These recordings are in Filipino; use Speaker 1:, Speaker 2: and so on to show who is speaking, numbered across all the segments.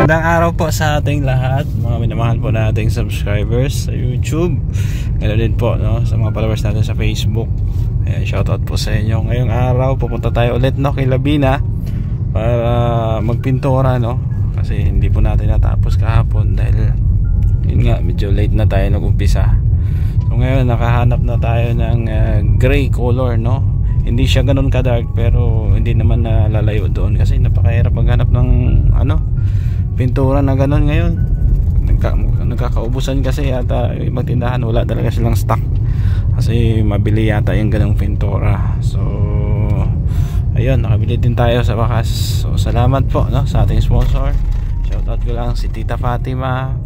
Speaker 1: Magandang araw po sa ating lahat, mga minamahal po nating subscribers sa YouTube. Ganoon din po, no, sa mga followers natin sa Facebook. Ayan, shoutout po sa inyo. Ngayong araw pupunta tayo ulit, no, kay Labina para magpintura, no, kasi hindi po natin natapos kahapon dahil yun nga, medyo late na tayo nag-umpisa. So ngayon nakahanap na tayo ng gray color, no. Hindi siya ganun ka-dark pero hindi naman lalayo doon kasi napakahirap maghanap ng pintura na ganun ngayon. Nagkakaubusan kasi yata yung magtindahan, wala talaga silang stock kasi mabili yata yung ganung pintura. So ayun, nakabili din tayo sa wakas. So salamat po, no, sa ating sponsor. Shoutout ko lang si Tita Fatima,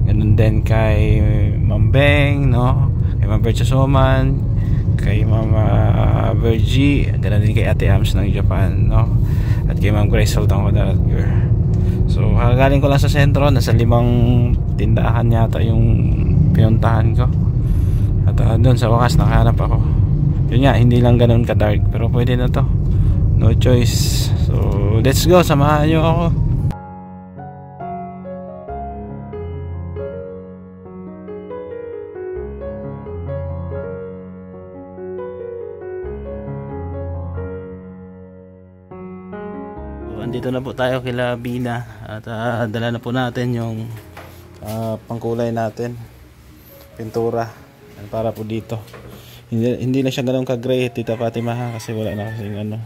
Speaker 1: ganun din kay Ma'am Beng, no, kay Ma'am Bercha Soman, kay Mama Virgie, ganun din kay Ate Ams ng Japan, no, at kay Ma'am Grace Sultan Hodalatger. So galing ko lang sa sentro, nasa 5 tindahan yata yung pinuntahan ko. At doon sa wakas nakahanap ako. Yun nga, hindi lang ganun ka dark pero pwede na to, no choice. So let's go, samahan nyo ako. Andito na po tayo kay Labina at dala na po natin yung pangkulay natin, pintura para po dito. Hindi na siya ganoon ka gray, Tita Fatima, kasi wala na kasing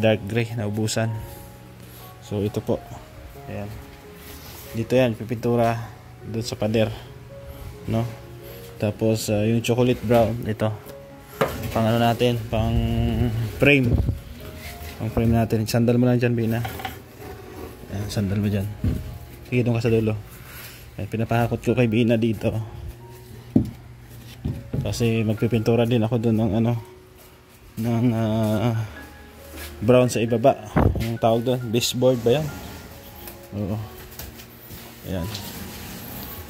Speaker 1: dark gray, naubusan. So ito po, ayan, dito yan pipintura doon sa pader, no. Tapos yung chocolate brown, ito pang natin, pang frame. Ang frame natin, sandal mo lang dyan, Bina. Ayan, sandal mo dyan. Sige, doon ka sa dulo. Ayan, pinapahakot ko kay Bina dito kasi magpipintura din ako doon ng brown sa ibaba. Yung tawag doon, baseboard ba yan? Oo. Ayan.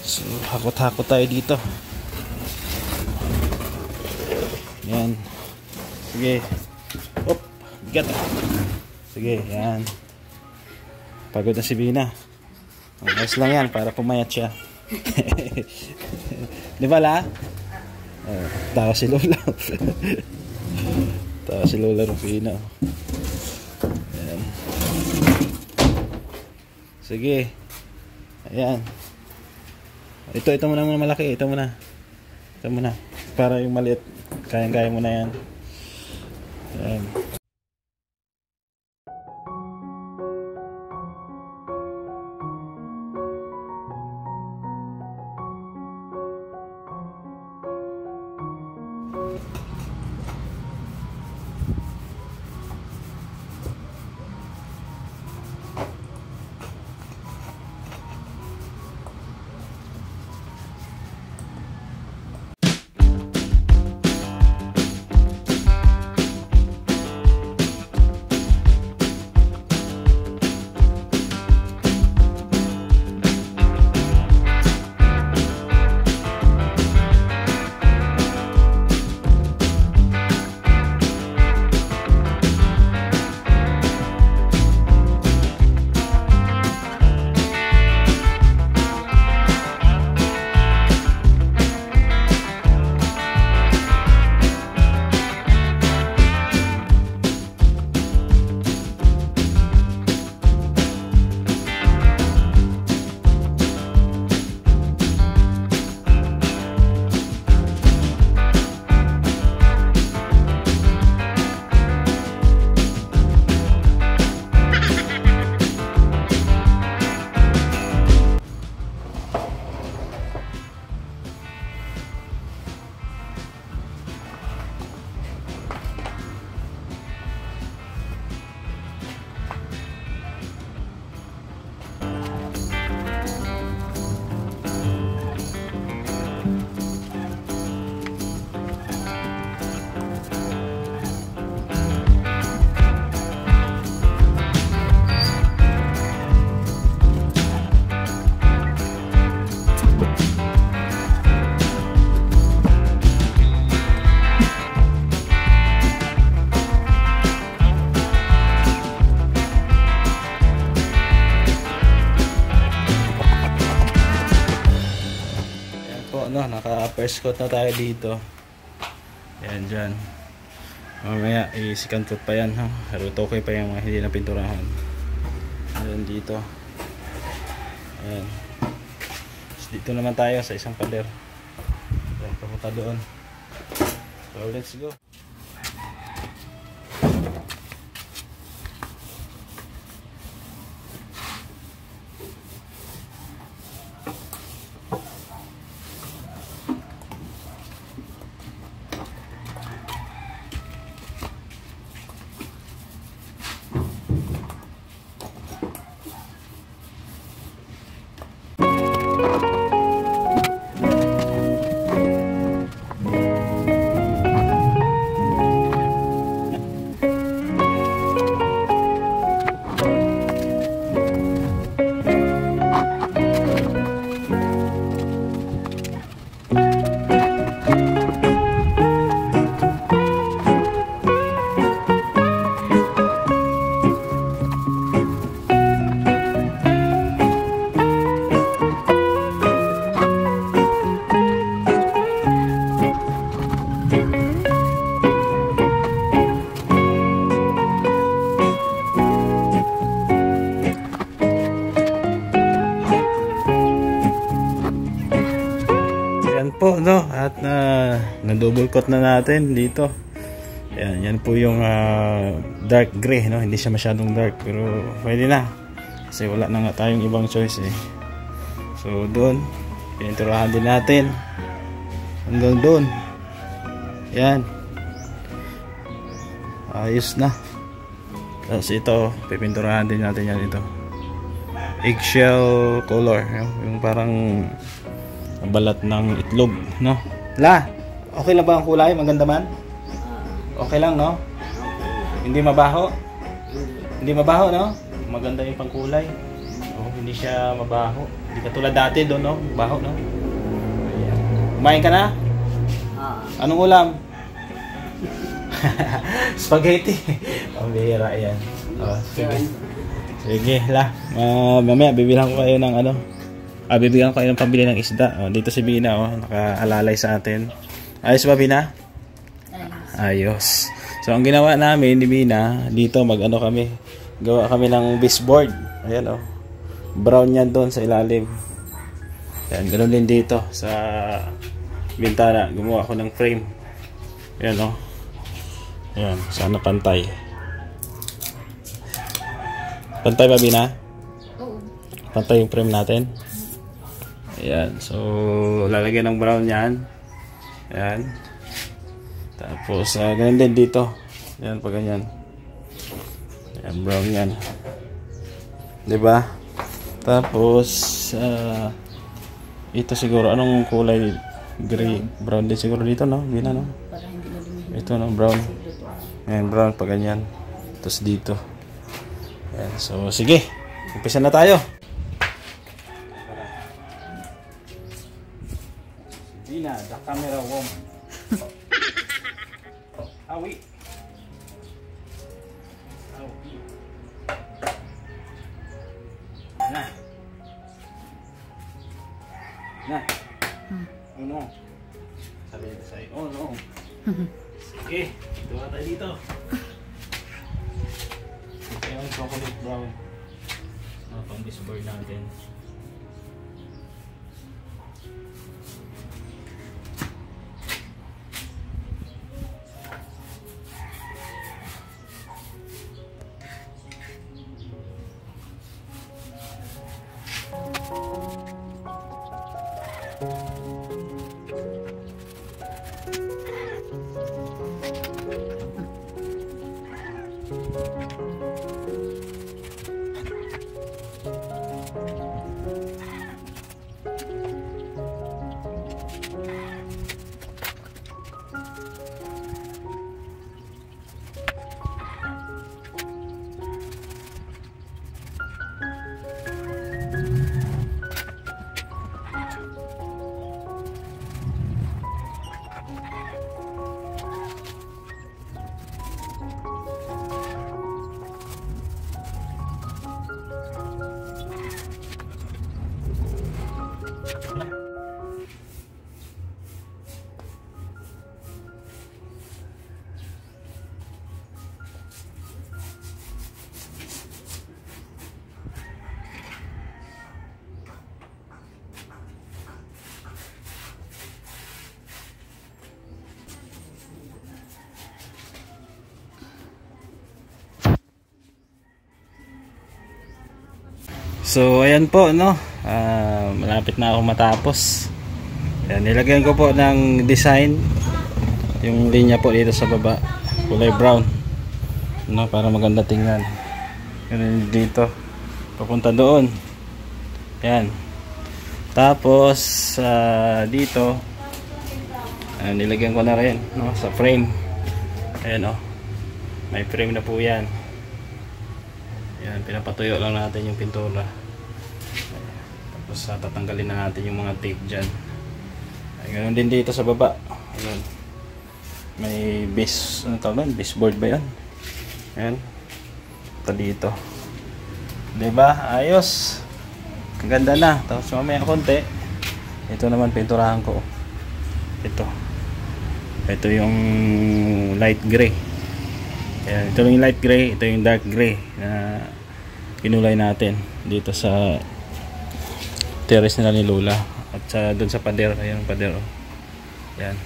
Speaker 1: So hakot-hakot tayo dito. Ayan. Sige. Op, bigat. Sige, yan. Pagod na si Bina. Ayos lang yan para pumayat siya. Di ba la? Tawa si Lola. Tawa si Lola Rufina. Ayan. Sige. Ayan. Ito muna malaki. Ito muna. Para yung maliit, kayang-kaya mo na yan. Ayan. First coat na tayo dito. Ayan dyan. Mamaya i-second coat pa yan ha. Pero okay pa yung mga hindi na pinturahan. Ayan dito. Ayan. Dito naman tayo sa isang pader. Ayan, papunta doon. So let's go. Po no, at na-double coat na natin dito. Ayan, yan po yung dark gray no, hindi siya masyadong dark pero pwede na kasi wala na nga tayong ibang choice eh. So doon pininturahan din natin hanggang doon. Yan, ayos na. Tapos ito pipinturahan din natin yan dito, eggshell color, yung parang balat ng itlog, no? La, okay lang ba ang kulay? Maganda man? Okay lang, no? Hindi mabaho? Hindi mabaho, no? Maganda yung pangkulay. Oh, hindi siya mabaho. Hindi katulad dati doon, no? Baho, no? Ayan. Kumain ka na? Anong ulam? Spaghetti. Pambihira yan. Oh, sige. Sige, la. Mamaya bibilang ko kayo ng ano. Bibigyan ko kayo ng pambili ng isda. Dito si Bina, nakaalalay sa atin. Ayos ba, Bina? Ayos. So ang ginawa namin ni Bina, dito mag-ano kami, gawa kami ng baseboard. Ayan brown yan doon sa ilalim. Ayan, ganoon din dito sa bintana. Gumawa ko ng frame. Ayan Ayan, sana pantay. Pantay ba, Bina? Oo. Pantay yung frame natin. Ayan, so lalagyan ng brown yan. Ayan. Tapos ganyan din dito. Ayan, pag ganyan. Ayan, brown yan. Diba? Tapos ito siguro, anong kulay? Gray, brown din siguro dito, no? Bina, no? Ito, no? Brown. Ayan, brown pag ganyan. Tapos dito. Ayan, so sige, umpisa na tayo. Bina, the camera woman. Awi. Awi. Na. Na. Oh no. Sabi sa'yo, oh no. Sige, doon tayo dito. Ito yung chocolate brown. Pang baseboard natin. So ayan po, no, malapit na ako matapos. Ayan, nilagyan ko po ng design yung linya po dito sa baba, kulay brown, no, para maganda tingnan. Ganun dito papunta doon. Ayan, tapos dito nilagyan ko na rin, no, sa frame. Ayan, oh, may frame na po yan. Ayan, pinapatuyo lang natin yung pintura. Tapos tatanggalin na natin yung mga tape dyan. Ayan, ganoon din dito sa baba. Ayan, may base, ano tawag doon? Baseboard ba yan? Ayan, ito dito, diba? Ayos, ganda na. Tapos mamaya konti, ito naman pinturahan ko. Ito yung light gray. Ayan, ito yung light gray, ito yung dark gray na kinulay natin dito sa terrace nila ni Lola at doon sa pader. Ayan, pader, oh. Ayan.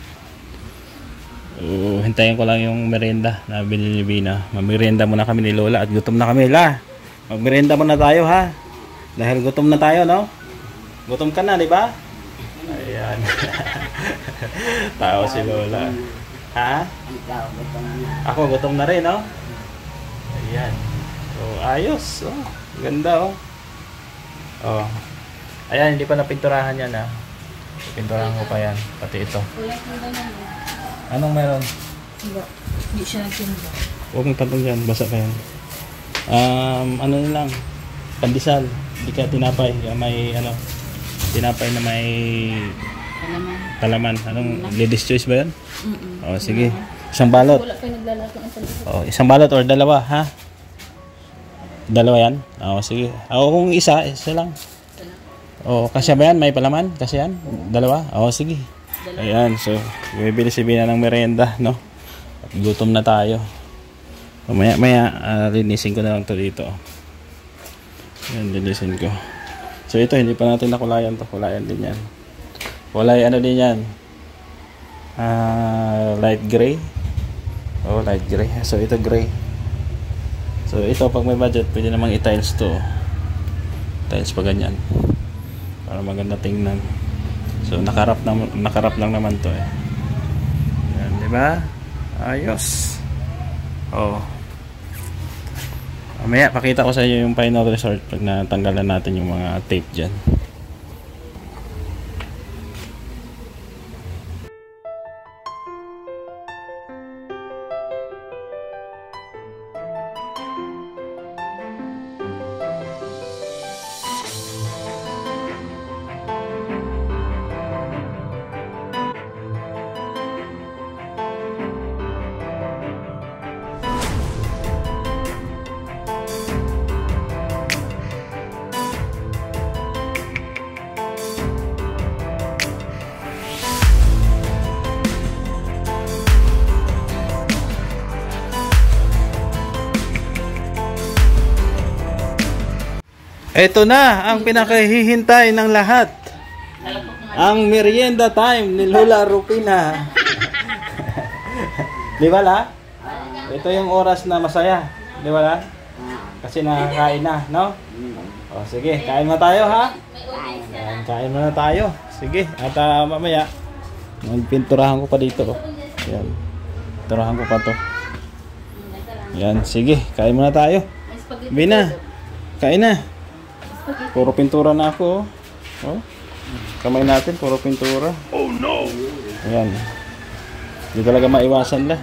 Speaker 1: Hintayin ko lang yung merienda na binili ni Bina. Magmerienda muna kami ni Lola at gutom na kami. La, magmerienda muna tayo, ha, dahil gutom na tayo, no? Gutom ka na, di ba? Ayan. Tao si Lola. Ha? Ako gutom na rin, no? Ayan. So, ayos, oh. Ganda, oh. Oh. Ayan, hindi pa napinturahan yan, ha. Pinturahan ko pa yan, pati ito. Anong meron?
Speaker 2: Hindi siya nagsimba.
Speaker 1: Huwag mong patong dyan, basa pa yan. Ano na lang, pandesal, hindi ka tinapay. May ano, tinapay na may talaman. Anong, ladies choice ba yan? O, sige, isang balot.
Speaker 2: Wala kayo naglalako ng pandesal.
Speaker 1: O, isang balot or dalawa, ha? Dalawa yan? O, sige. O, kung isa lang. O, kasya ba yan? May palaman? Kasya yan? Dalawa? O, sige. Ayan, so bibili si Bina ng merienda, no? At gutom na tayo. Maya linisin ko na lang to dito. Ayan, linisin ko. So ito, hindi pa natin nakulayan to. Kulayan din yan. Kulay ano din yan, light gray. Oh, light gray. So ito gray. So ito, pag may budget, pwede namang i-tiles to. Tiles pa ganyan para maganda tingnan. So nakarap lang naman to, eh. Yan, di ba? Ayos. Oh. Mamaya pakita ko sa inyo yung final result pag natanggalan natin yung mga tape diyan. Ito na ang pinakahihintay ng lahat. Ang merienda time ni Lola Rupina. Di ba, La? Ito yung oras na masaya. Di ba, La? Kasi nakakain na, no? O, sige, kain na tayo, ha? Ayan, kain na tayo. Sige, at mamaya magpinturahan ko pa dito, oh. Ayan, pinturahan ko pa to. Ayan, sige, kain muna tayo. Bina, kain na. Puro pintura na ako, oh. Oh. Kamay natin, puro pintura. Oh no! Ayan. Hindi talaga maiwasan la.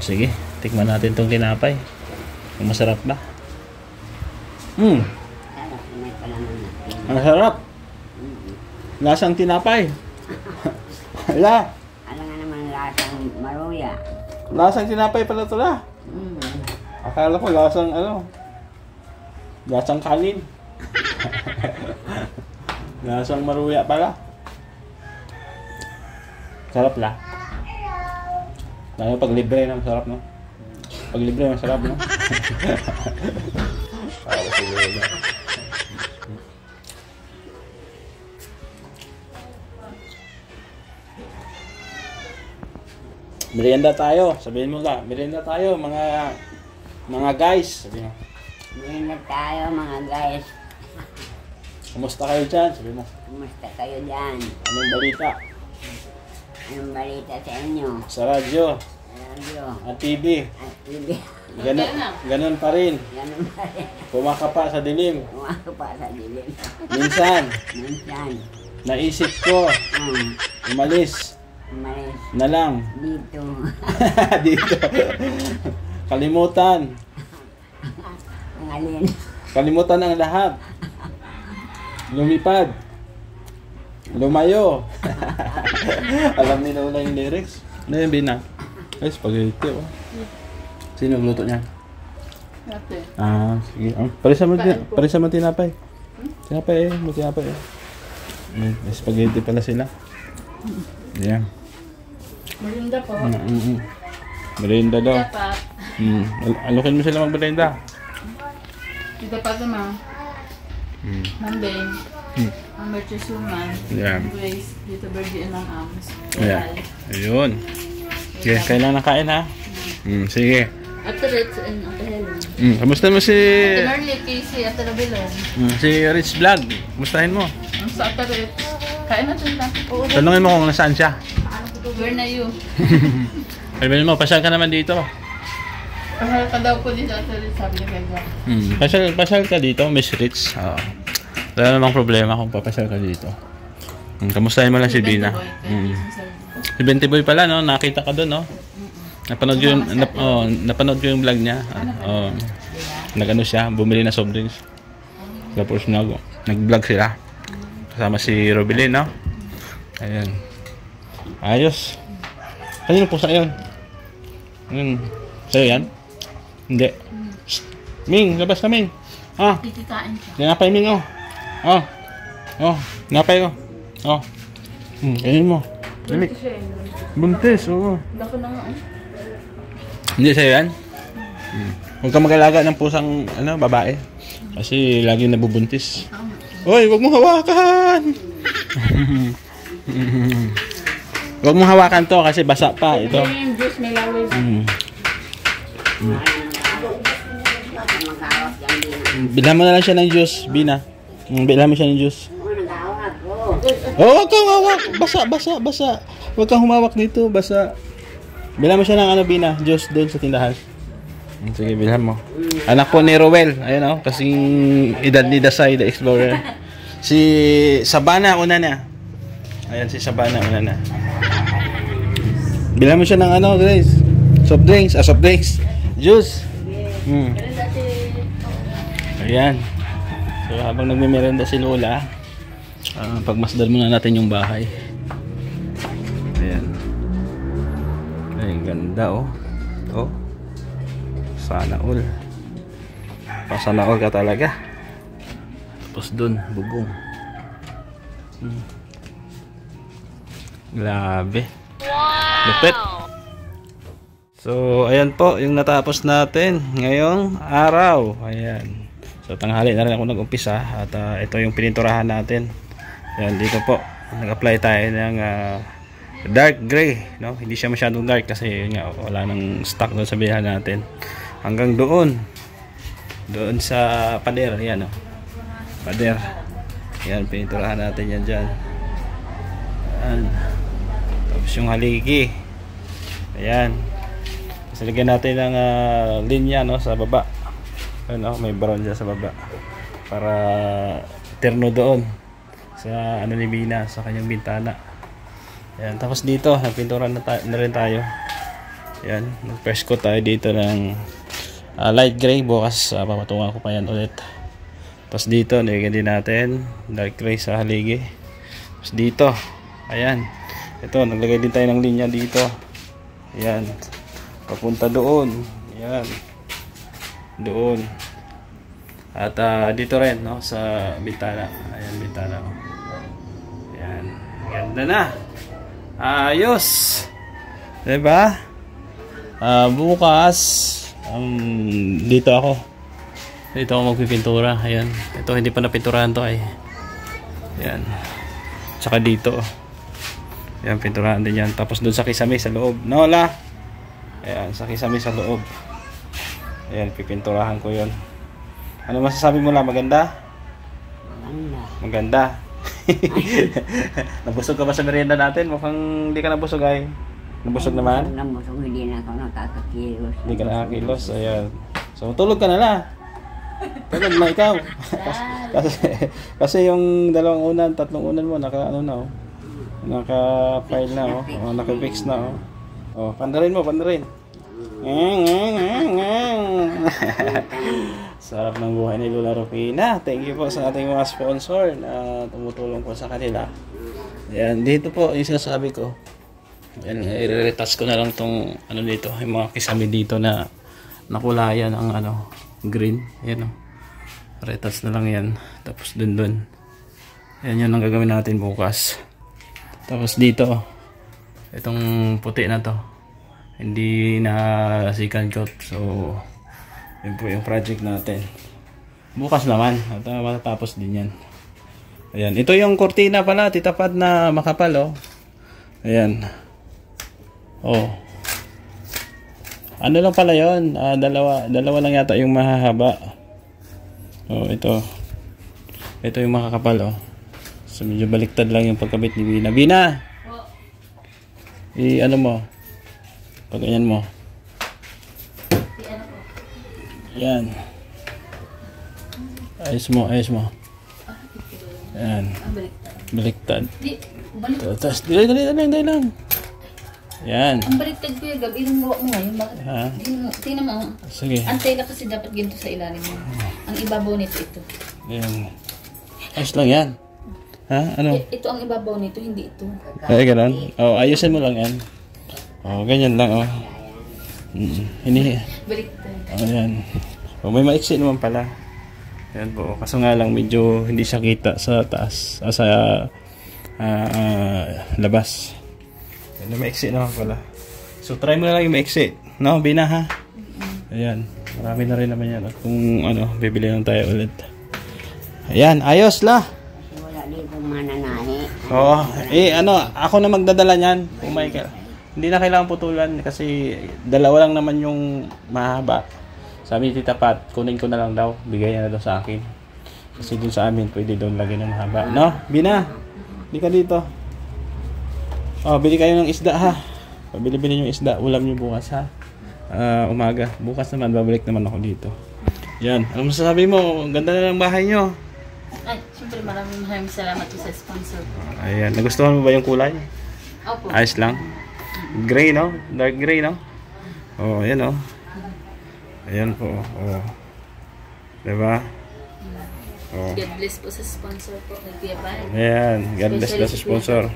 Speaker 1: Sige, tikman natin tong tinapay. Kung masarap ba? Ang sarap. Lasang tinapay. La.
Speaker 3: Ano nga naman lasang maruya?
Speaker 1: Lasang tinapay pala ito, la. Akala ko lasang ano. Lasang kanin. Lasang maruya pala. Sarap, la. Lalo pag libre na masarap, no? Pag libre masarap, no? Merienda tayo. Sabihin mo, la. Merienda tayo, mga guys. Sabihin mo.
Speaker 3: Merienda tayo mga guys.
Speaker 1: Kumusta kayo dyan? Sabi mo.
Speaker 3: Kumusta kayo dyan?
Speaker 1: Anong balita?
Speaker 3: Anong balita sa inyo?
Speaker 1: Sa radyo.
Speaker 3: Radyo.
Speaker 1: At TV.
Speaker 3: At TV.
Speaker 1: Ganun pa rin.
Speaker 3: Ganun pa rin.
Speaker 1: Pumakapa sa dilim.
Speaker 3: Umaka sa dilim.
Speaker 1: Minsan,
Speaker 3: Minsan.
Speaker 1: naisip ko, umalis
Speaker 3: Umalis.
Speaker 1: na lang.
Speaker 3: Dito.
Speaker 1: Dito. Kalimutan.
Speaker 3: Ang alin.
Speaker 1: Kalimutan ang lahat. Lumipad. Lumayo. Alam ni Lola yung lyrics. Ano yung Bina? Ay, spaghetti oh. Sino nagluto niya?
Speaker 2: Ate.
Speaker 1: Ah, sige. Parisa mo tinapay. Tinapay eh. May tinapay eh. May spaghetti pala sila. Yan.
Speaker 2: Merinda po.
Speaker 1: Merienda daw.
Speaker 2: Dapat.
Speaker 1: Alukin mo sila mag-merienda.
Speaker 2: Dito pa naman. Monday. Ang Merchant Suman.
Speaker 1: Yeah.
Speaker 2: Grace. Dito Virgin ng Ams.
Speaker 1: Yeah. Ayun. Okay, kailangan nakain ha? Sige.
Speaker 2: Ate Ritz and Ate Helen.
Speaker 1: Kamusta mo si...
Speaker 2: Ate Marley, Casey, Ate Rabilon.
Speaker 1: Si Rich Vlog? Kamustahin mo?
Speaker 2: Ang sa Ate Ritz. Kain natin lang.
Speaker 1: Tanungin mo kung nasaan siya.
Speaker 2: Where na you?
Speaker 1: Sabihin mo, pasyal ka naman dito.
Speaker 2: Pahal ka daw po dito Ate Ritz. Sabi niya kaya.
Speaker 1: Pasyal ka dito, Miss Rich. Wala namang problema kung papasyal ka dito. Kamustahin mo lang si Bina. Si Bente Boy pala, no? Nakita ka doon, no? Napanood ko yung vlog niya. Nag-ano siya, bumili na soft drinks. Tapos nag-vlog sila. Kasama si Robilin, no? Ayan. Ayos. Kanino po sa yun? Sa'yo yan? Hindi. Ming, labas na Ming.
Speaker 2: Titikain siya.
Speaker 1: Tinapay Ming, oh. Tinapay ko. Kainin mo. Dali. Buntis, oo.
Speaker 2: Dako na nga.
Speaker 1: Hindi sa'yo yan? Huwag kang mag-alaga ng pusang babae. Kasi lagi nabubuntis. Hoy, huwag mong hawakan! Huwag mong hawakan to kasi basa pa. Ito.
Speaker 2: Yung juice may laway.
Speaker 1: Bilhan mo na lang siya ng juice, Bina. Bilhan mo siya ng juice. Huwag kang hawak. Basa. Huwag kang humawak dito, basa. Bilhan mo siya ng Bina, juice doon sa tindahan. Sige, bilhan mo. Anak po ni Rowel. Ayun oh, kasing edad ni Dasay, the Explorer. Si Sabana, una na. Ayan, si Sabana, una na. Bilhan mo siya ng Grace. Soft drinks. Juice. Ayan. So, habang nagme-merenda si Lola, pagmasdan muna natin yung bahay. Ayan. Ay, ganda oh. Sana all. Sana all ka talaga. Tapos dun, bubong. Grabe. Lupit. So, ayan po yung natapos natin ngayong araw. Ayan. So, tanghali na rin ako nag-umpisa. At ito yung pininturahan natin. Ayan, dito po. Nag-apply tayo ng dark gray. No? Hindi siya masyadong dark kasi nga, wala nang stock doon sa bilihan natin. Hanggang doon. Doon sa pader. Ayan, pader. Ayan, pininturahan natin yan dyan. Ayan. Tapos yung haligi. Ayan. Tapos lagyan natin ng linya sa baba. May brown dyan sa baba. Para terno doon. Sa ni Bina. Sa kanyang bintana. Ayan. Tapos dito, nagpintura na rin tayo. Ayan. Nag-press coat tayo dito ng light gray. Bukas papatungan ko pa yan ulit. Tapos dito, nilagyan din natin dark gray sa haligi. Tapos dito, ayan. Ito, naglagay din tayo ng linya dito. Ayan. Papunta doon. Ayan. Doon. At dito rin, sa bintana. Ayan, bintana. Ayan. Ganda na. Ayos. Diba? Bukas, dito ako. Dito ako magpipintura. Ayan. Ito, hindi pa napinturahan to ay. Ayan. Tsaka dito. Ayan, pinturahan din yan. Tapos doon sa kisame sa loob. Nola! Ayan, sa kisame sa loob. Ayan, pipinturahan ko yun. Ano masasabi mo lang? Maganda?
Speaker 3: Maganda.
Speaker 1: Maganda. Nabusog ka ba sa merienda natin? Mukhang hindi ka nabusog ay. Nabusog naman?
Speaker 3: Nabusog, hindi na ako nakakakilos.
Speaker 1: Hindi ka nakakilos. Ayan. So, tulog ka na lang. Tulog na ikaw. kasi yung dalawang unan, tatlong unan mo, naka-ano na oh. Naka-file na oh. Oh, naka-fix na oh. Oh, pandarin mo, pandarin. Sarap ng buhay ni Lola Rufina. Thank you po sa ating mga sponsor na tumutulong po sa kanila. Ayan, dito po yung sinasabi ko. Ayan, i-retouch ko na lang tong ano dito, yung mga kisame dito na nakulayan ang ano, green. Ayan o. Retouch na lang yan. Tapos dun. Ayan yun ang gagawin natin bukas. Tapos dito, itong puti na to. Hindi na second coat. So, yun po yung project natin. Bukas naman. At matatapos din yan. Ayan. Ito yung kortina pala. Titapad na makapal oh. Ayan. Oh. Ano lang pala yun? Dalawa lang yata yung mahahaba. Oh, ito. Ito yung makakapal oh. So, medyo baliktad lang yung pagkabit ni Bina. Bina! Ano mo? Pag-ganyan mo. Yan. Ayos mo. Yan. Baliktad. Tapos, dali lang. Yan.
Speaker 2: Ang baliktad ko yung gabi, yung gawa mo ngayon. Bakit? Tingnan mo.
Speaker 1: Sige.
Speaker 2: Antay na kasi dapat ganito sa ilalim mo. Ang ibabaw nito ito.
Speaker 1: Yan. Ayos lang yan. Ha? Ano?
Speaker 2: Ito ang ibabaw nito, hindi ito.
Speaker 1: Ay, ganun. Oh, ayusin mo lang yan. Oh, ganyan lang oh.
Speaker 2: Baliktad.
Speaker 1: Oh, yan. Oh, may maiksi naman pala. Yan po. Kaso nga lang medyo hindi siya kita sa taas. Sa labas. Yan, maiksi naman pala. So, try mo na lang yung maiksi. No, Bina ha? Ayan. Marami na rin naman yan. At kung ano, bibili lang tayo ulit. Ayan, ayos la.
Speaker 3: Wala dito mananahi.
Speaker 1: Oo. Ako na magdadala niyan. Kung Michael. Hindi na kailangan putulan kasi dalawa lang naman yung mahaba. Sabi ni Tita Pat, kunin ko na lang daw. Bigay niya na daw sa akin. Kasi dun sa amin, pwede doon lagi ng mahaba. No? Bina, hindi ka dito. Oh, bili kayo ng isda ha. Pabili-bili yung isda. Ulam nyo bukas ha. Umaga. Bukas naman, babalik naman ako dito. Yan. Ano masasabi mo? Ganda na ng bahay nyo.
Speaker 2: Ay, syempre maraming salamat sa sponsor.
Speaker 1: Ayan. Nagustuhan mo ba yung kulay?
Speaker 2: Opo.
Speaker 1: Ayos lang. Gray, no? Dark gray, no? Oh, ayan, oh. Ayan po, oh. Diba? Oh.
Speaker 2: God bless po sa sponsor po.
Speaker 1: Ayan, God bless sa sponsor.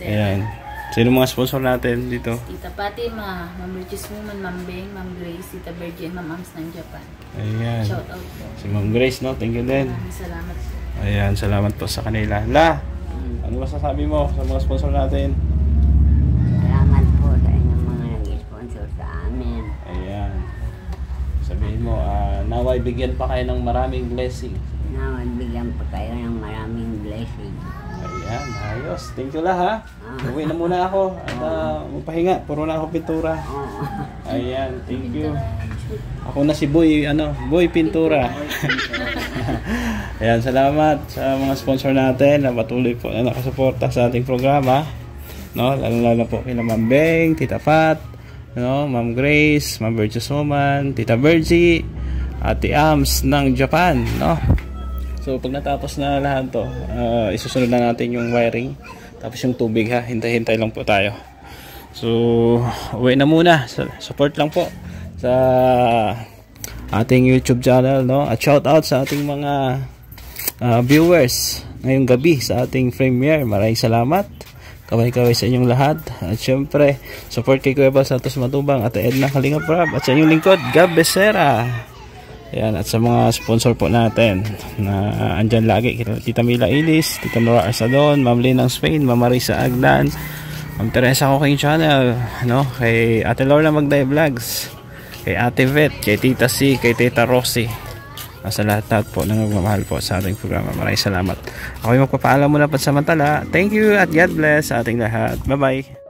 Speaker 1: Ayan. Sino mga sponsor natin dito?
Speaker 2: Tita Fatima, Ma'am Riches Woman, Ma'am Beng, Ma'am Grace, Tita Virgin, Ma'am Ams ng Japan.
Speaker 1: Ayan.
Speaker 2: Shout out po.
Speaker 1: Si Ma'am Grace, no? Thank you din.
Speaker 2: Maraming salamat po.
Speaker 1: Ayan, salamat po sa kanila. La, ano masasabi mo sa mga sponsor natin?
Speaker 3: Salamat po sa inyong mga nag-sponsor sa amin.
Speaker 1: Ayan. Sabihin mo, naway bigyan pa kayo ng maraming blessing.
Speaker 3: Naway bigyan pa kayo ng maraming blessing.
Speaker 1: Ayan, ayos. Thank you lah ha. Uwi na muna ako. At magpahinga. Puro na ako pintura. Ayan, thank you. Ako na si Boy, Boy Pintura. Ayan, salamat sa mga sponsor natin na patuloy po na nakasuporta sa ating programa. No, lalo po kina Ma'am Beng, Tita Pat, no, Ma'am Grace, Ma'am Virtuous Woman, Tita Virgie, Ate Ams ng Japan, no. So pag natapos na lahat to, isusunod na natin yung wiring, tapos yung tubig ha, hintay-hintay lang po tayo. So uwi na muna, support lang po sa ating YouTube channel, no, at shout out sa ating mga viewers ngayong gabi sa ating premiere. Maraming salamat. Kaway-kaway sa inyong lahat. At syempre, support kay Kuya Bal Santos Matubang at Edna Kalinga Prab. At sa inyong lingkod, Gab Becerra. Ayan, at sa mga sponsor po natin na andyan lagi. Tita Mila Ilis, Tita Nora Arsadon, Ma'am Lynn ng Spain, Ma'am Marisa Agdan, Ma'am Teresa Cooking Channel, no? Kay Ate Laura Magday Vlogs, kay Ate Vet, kay Tita C, kay Tita Rosie. Sa lahat po ng magmamahal po sa ating programa. Maraming salamat. Ako'y magpapaalam muna pansamantala. Thank you at God bless sa ating lahat. Bye-bye.